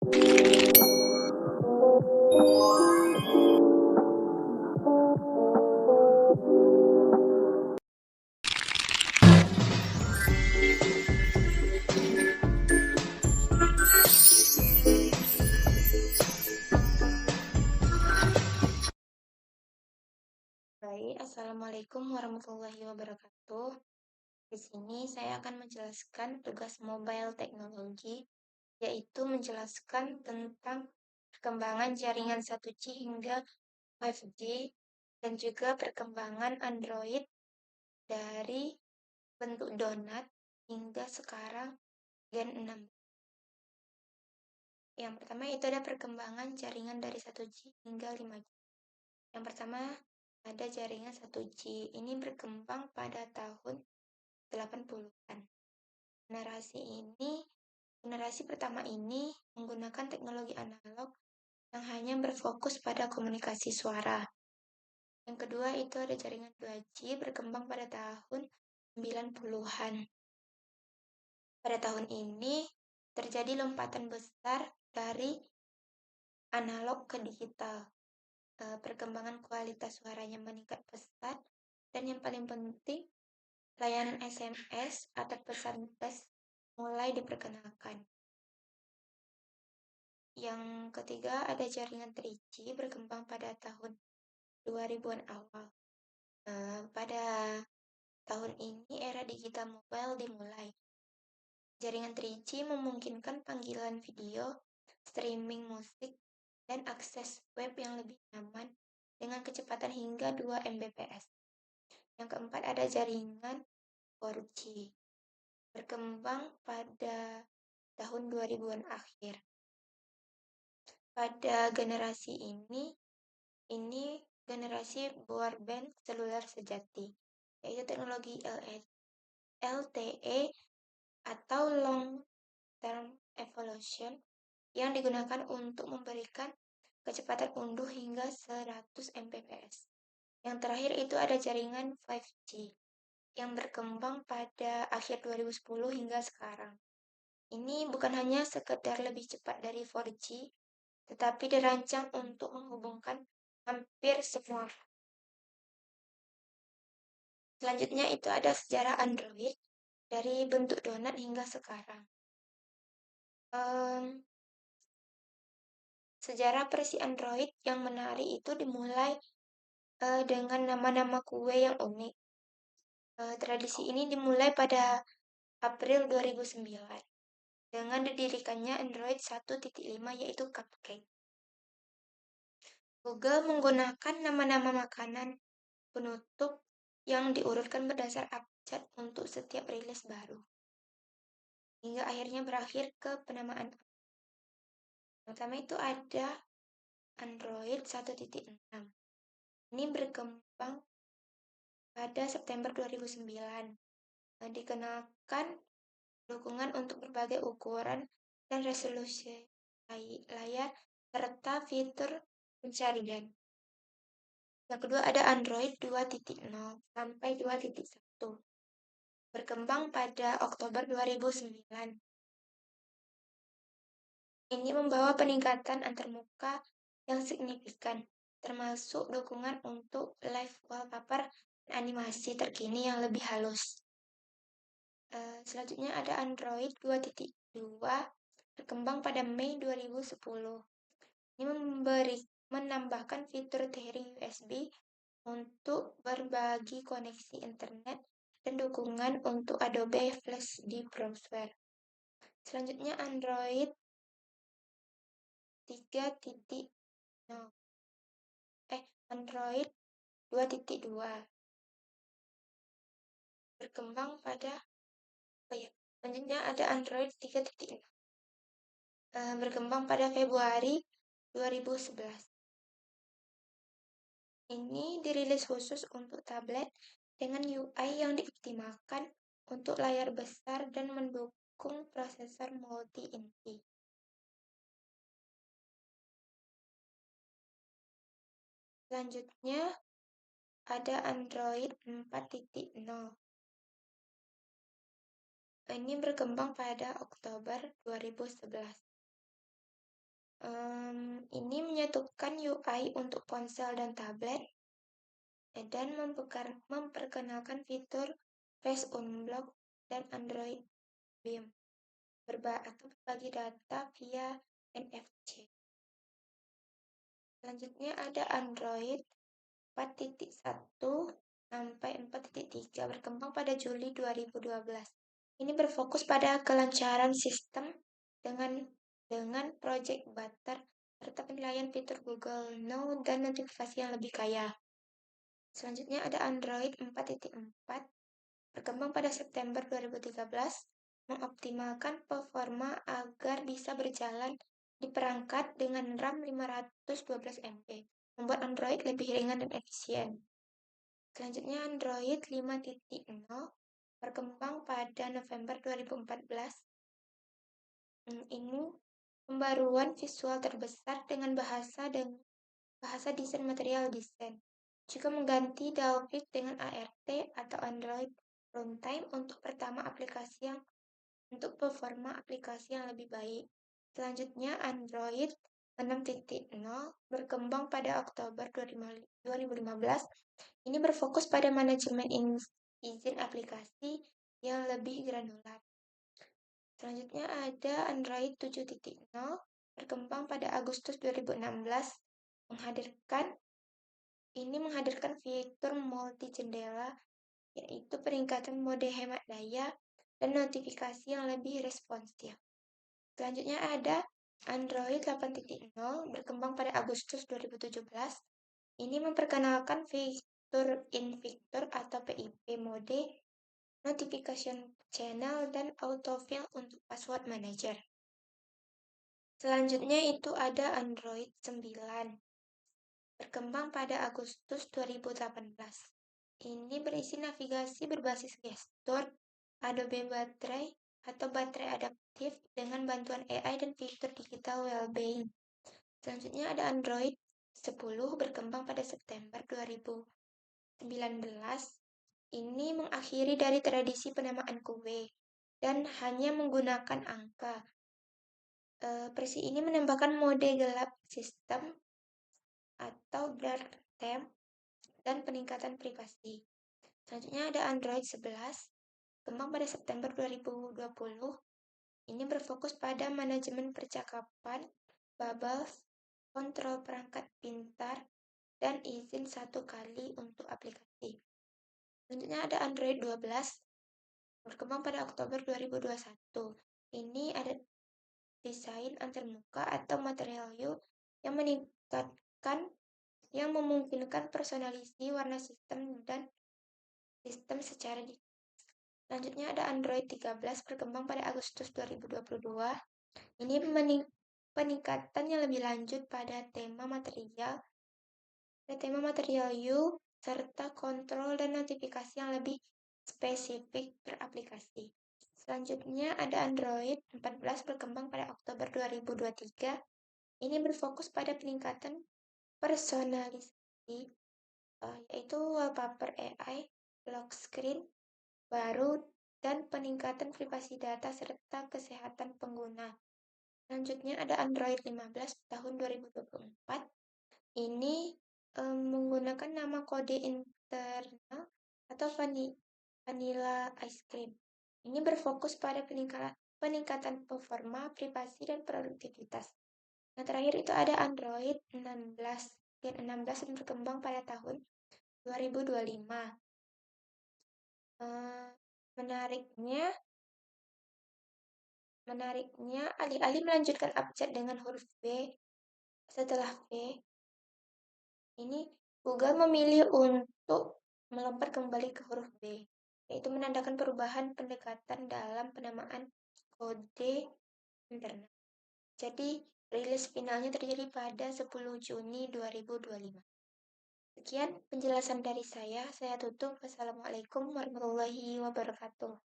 Baik, Assalamualaikum warahmatullahi wabarakatuh. Di sini saya akan menjelaskan tugas mobile teknologi, yaitu menjelaskan tentang perkembangan jaringan 1G hingga 5G dan juga perkembangan Android dari bentuk donat hingga sekarang Gen 6. Yang pertama itu ada perkembangan jaringan dari 1G hingga 5G. Yang pertama ada jaringan 1G. Ini berkembang pada tahun 80-an. Generasi pertama ini menggunakan teknologi analog yang hanya berfokus pada komunikasi suara. Yang kedua itu ada jaringan 2G berkembang pada tahun 90-an. Pada tahun ini terjadi lompatan besar dari analog ke digital. Perkembangan kualitas suaranya meningkat pesat dan yang paling penting layanan SMS atau pesan flash mulai diperkenalkan. Yang ketiga ada jaringan 3G berkembang pada tahun 2000-an awal. Pada tahun ini era digital mobile dimulai. Jaringan 3G memungkinkan panggilan video, streaming musik, dan akses web yang lebih nyaman dengan kecepatan hingga 2 Mbps. Yang keempat ada jaringan 4G berkembang pada tahun 2000-an akhir. Pada generasi ini generasi broadband seluler sejati, yaitu teknologi LTE atau Long Term Evolution yang digunakan untuk memberikan kecepatan unduh hingga 100 Mbps. Yang terakhir itu ada jaringan 5G yang berkembang pada akhir 2010 hingga sekarang. Ini bukan hanya sekedar lebih cepat dari 4G, tetapi dirancang untuk menghubungkan hampir semua. Selanjutnya itu ada sejarah Android dari bentuk donat hingga sekarang. Sejarah versi Android yang menarik itu dimulai dengan nama-nama kue yang unik. Tradisi ini dimulai pada April 2009 dengan didirikannya Android 1.5 yaitu Cupcake. Google menggunakan nama-nama makanan penutup yang diurutkan berdasar abjad untuk setiap rilis baru. Hingga akhirnya berakhir ke penamaan. Pertama itu ada Android 1.6. Ini berkembang pada September 2009. Dikenalkan dukungan untuk berbagai ukuran dan resolusi layar serta fitur pencarian. Yang kedua ada Android 2.0 sampai 2.1. Berkembang pada Oktober 2009. Ini membawa peningkatan antarmuka yang signifikan, termasuk dukungan untuk live wallpaper dan animasi terkini yang lebih halus. Selanjutnya ada Android 2.2 berkembang pada Mei 2010. Ini menambahkan fitur tearing USB untuk berbagi koneksi internet dan dukungan untuk Adobe Flash di browser. Selanjutnya Android 3.0 Android 2.2 berkembang pada selanjutnya ada Android 3.0 berkembang pada Februari 2011. Ini dirilis khusus untuk tablet dengan UI yang dioptimalkan untuk layar besar dan mendukung prosesor multi-inti. Selanjutnya ada Android 4.0. Ini berkembang pada Oktober 2011. ini menyatukan UI untuk ponsel dan tablet dan memperkenalkan fitur Face Unblock dan Android Beam atau berbagi data via NFC. Selanjutnya ada Android 4.1 sampai 4.3 berkembang pada Juli 2012. Ini berfokus pada kelancaran sistem dengan Project Butter serta penilaian fitur Google Now dan notifikasi yang lebih kaya. Selanjutnya ada Android 4.4 berkembang pada September 2013, mengoptimalkan performa agar bisa berjalan di perangkat dengan RAM 512 MB, membuat Android lebih ringan dan efisien. Selanjutnya Android 5.0 berkembang pada November 2014. Ini pembaruan visual terbesar dengan bahasa desain material desain. Juga mengganti Dalvik dengan ART atau Android Runtime untuk performa aplikasi yang lebih baik. Selanjutnya Android 6.0 berkembang pada Oktober 2015. Ini berfokus pada manajemen izin aplikasi yang lebih granular. Selanjutnya ada Android 7.0 berkembang pada Agustus 2016, menghadirkan fitur multi jendela, yaitu peningkatan mode hemat daya dan notifikasi yang lebih responsif. Selanjutnya ada Android 8.0 berkembang pada Agustus 2017. Ini memperkenalkan fitur in-fitur atau PIP mode, notification channel, dan autofill untuk password manager. Selanjutnya itu ada Android 9 berkembang pada Agustus 2018. Ini berisi navigasi berbasis gestur, Adobe Baterai atau baterai adaptif dengan bantuan AI dan fitur digital well-being. Selanjutnya ada Android 10 berkembang pada September 2019. Ini mengakhiri dari tradisi penamaan kue dan hanya menggunakan angka. Versi ini menambahkan mode gelap sistem atau dark theme dan peningkatan privasi. Selanjutnya ada Android 11, kembang pada September 2020. Ini berfokus pada manajemen percakapan, bubbles, kontrol perangkat pintar, dan izin satu kali untuk aplikasi. Selanjutnya ada Android 12, berkembang pada Oktober 2021. Ini ada desain antarmuka atau material view yang memungkinkan personalisasi warna sistem dan sistem secara digital. Selanjutnya ada Android 13 berkembang pada Agustus 2022. Ini peningkatan yang lebih lanjut pada tema material view serta kontrol dan notifikasi yang lebih spesifik per aplikasi. Selanjutnya ada Android 14 berkembang pada Oktober 2023. Ini berfokus pada peningkatan personalisasi, yaitu wallpaper AI, lock screen baru, dan peningkatan privasi data serta kesehatan pengguna. Selanjutnya ada Android 15 tahun 2024. Ini menggunakan nama kode internal atau vanilla ice cream. Ini berfokus pada peningkatan performa, privasi, dan produktivitas. Yang terakhir itu ada Android 16. Gen 16 yang berkembang pada tahun 2025. Menariknya, alih-alih melanjutkan abjad dengan huruf B setelah V, ini Google memilih untuk melompat kembali ke huruf B, yaitu menandakan perubahan pendekatan dalam penamaan kode internal. Jadi, rilis finalnya terjadi pada 10 Juni 2025. Sekian penjelasan dari saya tutup. Wassalamualaikum warahmatullahi wabarakatuh.